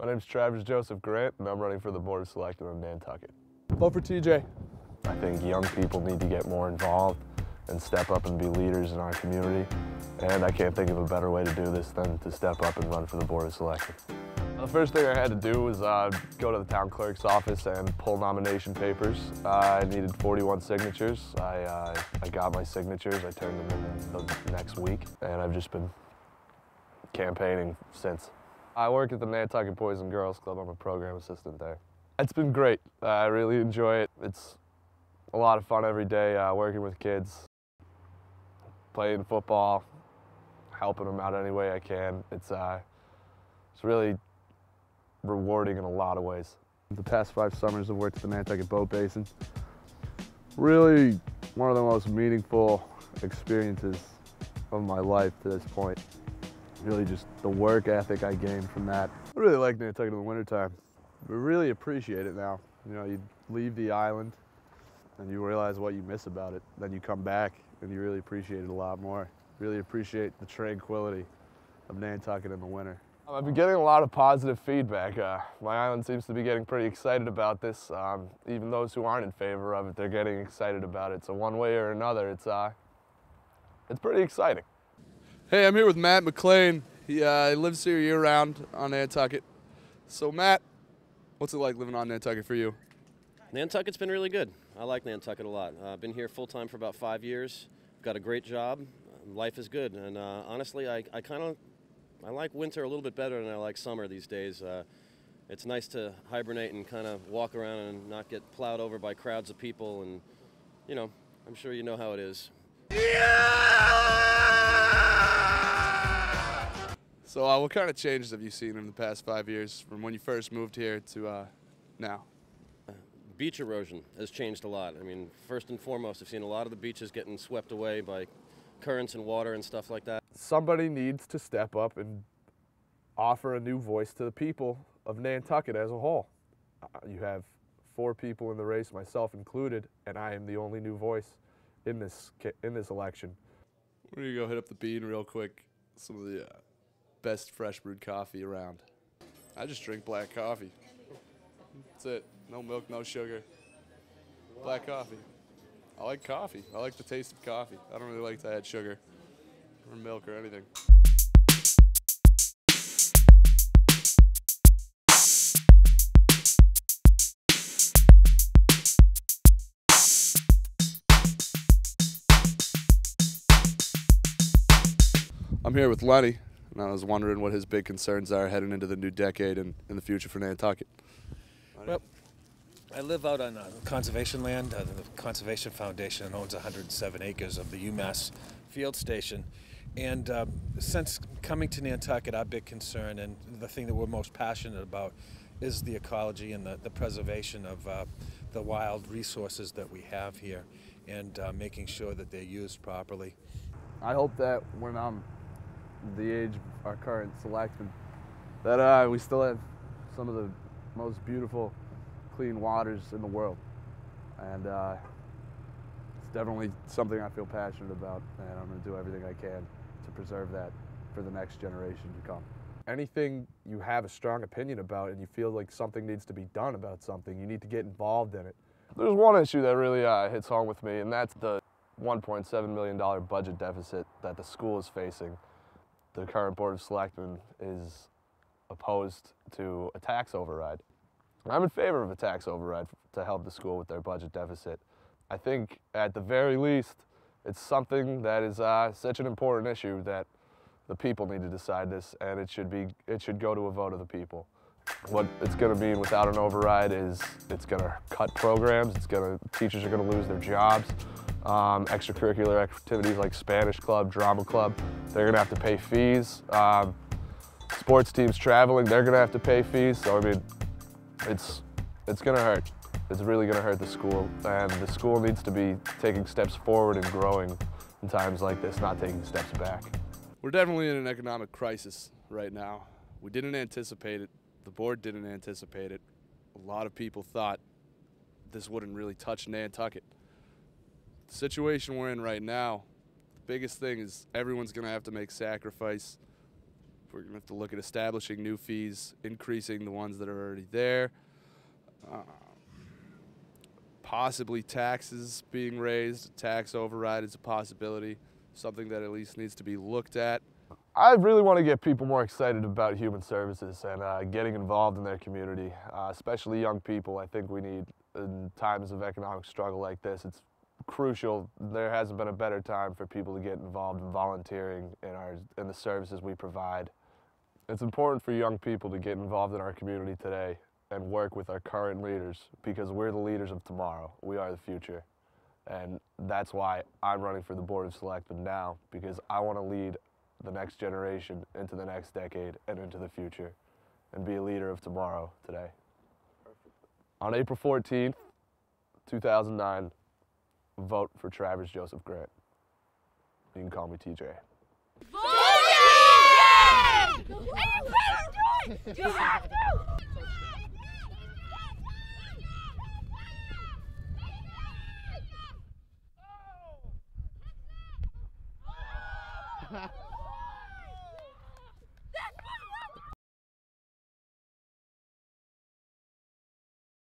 My name's Travis Joseph Grant, and I'm running for the Board of Selectmen of Nantucket. Vote for TJ. I think young people need to get more involved and step up and be leaders in our community. And I can't think of a better way to do this than to step up and run for the Board of Selectmen. The first thing I had to do was go to the town clerk's office and pull nomination papers. I needed 41 signatures. I got my signatures. I turned them in the next week, and I've just been campaigning since. I work at the Nantucket Boys and Girls Club. I'm a program assistant there. It's been great. I really enjoy it. It's a lot of fun every day working with kids, playing football, helping them out any way I can. It's really rewarding in a lot of ways. The past 5 summers I've worked at the Nantucket Boat Basin. Really one of the most meaningful experiences of my life to this point. Really just the work ethic I gained from that. I really like Nantucket in the wintertime. We really appreciate it now. You know, you leave the island and you realize what you miss about it. Then you come back and you really appreciate it a lot more. Really appreciate the tranquility of Nantucket in the winter. I've been getting a lot of positive feedback. My island seems to be getting pretty excited about this. Even those who aren't in favor of it, they're getting excited about it. So one way or another, it's pretty exciting. Hey, I'm here with Matt McLean. He lives here year-round on Nantucket. So Matt, what's it like living on Nantucket for you? Nantucket's been really good. I like Nantucket a lot. I've been here full-time for about 5 years. Got a great job. Life is good, and honestly, I like winter a little bit better than I like summer these days. It's nice to hibernate and kind of walk around and not get plowed over by crowds of people, and you know, I'm sure you know how it is. So what kind of changes have you seen in the past 5 years from when you first moved here to now? Beach erosion has changed a lot. I mean, first and foremost, I've seen a lot of the beaches getting swept away by currents and water and stuff like that. Somebody needs to step up and offer a new voice to the people of Nantucket as a whole. You have 4 people in the race, myself included, and I am the only new voice in this election. We're gonna go hit up the Bean real quick. Some of the best fresh brewed coffee around. I just drink black coffee. That's it. No milk, no sugar. Black coffee. I like coffee. I like the taste of coffee. I don't really like to add sugar or milk or anything. I'm here with Lenny, and I was wondering what his big concerns are heading into the new decade and in the future for Nantucket. Well, I live out on conservation land. The Conservation Foundation owns 107 acres of the UMass field station. And since coming to Nantucket, our big concern and the thing that we're most passionate about is the ecology and the preservation of the wild resources that we have here, and making sure that they're used properly. I hope that when I'm the age of our current selectmen, that we still have some of the most beautiful clean waters in the world, and it's definitely something I feel passionate about, and I'm going to do everything I can to preserve that for the next generation to come. Anything you have a strong opinion about and you feel like something needs to be done about something, you need to get involved in it. There's one issue that really hits home with me, and that's the $1.7 million budget deficit that the school is facing. The current Board of Selectmen is opposed to a tax override. I'm in favor of a tax override to help the school with their budget deficit. I think at the very least, it's something that is such an important issue that the people need to decide this, and it should go to a vote of the people. What it's going to mean without an override is it's going to cut programs. Teachers are going to lose their jobs. Extracurricular activities like Spanish club, drama club, they're going to have to pay fees. Sports teams traveling, they're going to have to pay fees. So I mean, it's going to hurt. It's really going to hurt the school, and the school needs to be taking steps forward and growing in times like this, not taking steps back. We're definitely in an economic crisis right now. We didn't anticipate it. The board didn't anticipate it. A lot of people thought this wouldn't really touch Nantucket. The situation we're in right now, the biggest thing is everyone's going to have to make sacrifice We're going to have to look at establishing new fees, increasing the ones that are already there. Possibly taxes being raised. Tax override is a possibility, something that at least needs to be looked at. I really want to get people more excited about human services and getting involved in their community, especially young people. I think we need, in times of economic struggle like this, it's crucial. There hasn't been a better time for people to get involved in volunteering in the services we provide. It's important for young people to get involved in our community today and work with our current leaders, because we're the leaders of tomorrow. We are the future. And that's why I'm running for the Board of Selectmen now, because I want to lead the next generation into the next decade and into the future and be a leader of tomorrow today. On April 14th, 2009, vote for Travers Joseph Grant. You can call me TJ. Vote TJ! And you better do it! You have to!